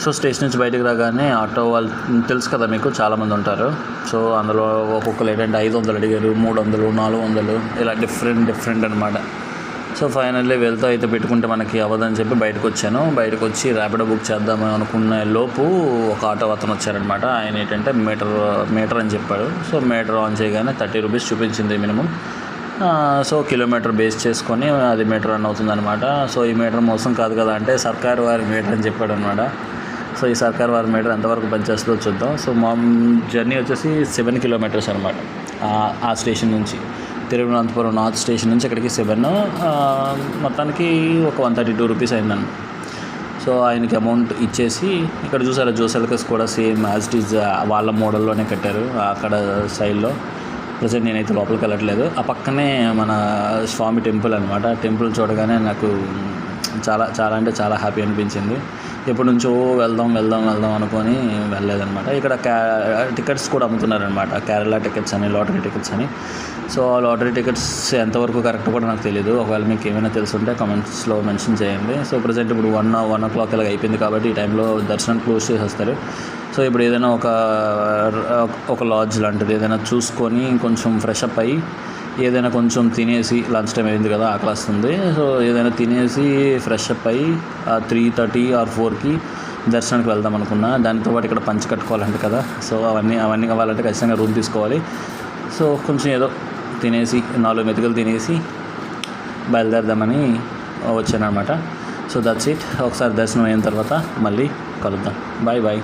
So station నుంచి బయటకు రాగానే ఆటో వాళ్ళు తెలుసు కదా మీకు, చాలామంది ఉంటారు. సో అందులో ఒక్కొక్కరు ఏంటంటే 500 అడిగారు, 300, 400 ఇలా డిఫరెంట్ అనమాట. సో ఫైనల్లీ వెళ్తూ అయితే పెట్టుకుంటే మనకి అవ్వదని చెప్పి బయటకు వచ్చి ర్యాపిడో బుక్ చేద్దామని అనుకునే లోపు ఒక ఆటో అతను వచ్చారనమాట. ఆయన ఏంటంటే మీటర్ అని చెప్పాడు. సో మీటర్ ఆన్ చేయగానే 30 రూపీస్ చూపించింది మినిమం. సో కిలోమీటర్ బేస్ చేసుకొని అది మీటర్ రన్ అవుతుందన్నమాట. సో ఈ మీటర్ మోసం కాదు కదా అంటే సర్కారు వారి మీటర్ అని చెప్పాడు అనమాట. సో ఈ సర్కారు వారి మీటర్ ఎంతవరకు పనిచేస్తుందో చూద్దాం. సో మా జర్నీ వచ్చేసి 7 కిలోమీటర్స్ అనమాట. ఆ స్టేషన్ నుంచి తిరువనంతపురం నార్త్ స్టేషన్ నుంచి ఇక్కడికి 7, మొత్తానికి ఒక 132 రూపీస్ అయిందండి. సో ఆయనకి అమౌంట్ ఇచ్చేసి ఇక్కడ చూసారా జోసెల్కస్ కూడా సేమ్ యాజ్ ఇట్ ఈజ్ వాళ్ళ మోడల్లోనే కట్టారు అక్కడ సైడ్లో. ప్రజెంట్ నేనైతే లోపలికి వెళ్ళట్లేదు. ఆ పక్కనే మన స్వామి టెంపుల్ అనమాట. టెంపుల్ చూడగానే నాకు చాలా అంటే చాలా హ్యాపీ అనిపించింది. ఎప్పటి నుంచో వెళ్దాం అనుకొని వెళ్ళలేదన్నమాట. ఇక్కడ టికెట్స్ కూడా అమ్ముతున్నారనమాట, కేరళ టికెట్స్ అని, లాటరీ టికెట్స్ అని. సో ఆ లాటరీ టికెట్స్ ఎంతవరకు కరెక్ట్ కూడా నాకు తెలియదు. ఒకవేళ మీకు ఏమైనా తెలుసుంటే కామెంట్స్లో మెన్షన్ చేయండి. సో ప్రజెంట్ ఇప్పుడు 1 o'clock ఇలా అయిపోయింది కాబట్టి ఈ టైంలో దర్శనం క్లోజ్ చేసేస్తారు. సో ఇప్పుడు ఏదైనా ఒక లాడ్జ్ లాంటిది ఏదైనా చూసుకొని కొంచెం ఫ్రెష్ అప్ అయ్యి ఏదైనా కొంచెం తినేసి, లంచ్ టైం అయింది కదా, ఆకలి వస్తుంది. సో ఏదైనా తినేసి ఫ్రెష్ అప్ అయ్యి 3:30 or 4కి దర్శనానికి వెళ్దాం అనుకున్నా. దానితో పాటు ఇక్కడ పంచి కట్టుకోవాలంటే కదా, సో అవన్నీ కావాలంటే ఖచ్చితంగా రూమ్ తీసుకోవాలి. సో కొంచెం ఏదో తినేసి 4 మెతుకులు తినేసి బయలుదేరదామని వచ్చాను అనమాట. So that's it. ఒకసారి దర్శనం అయిన తర్వాత మళ్ళీ కలుద్దాం. బాయ్.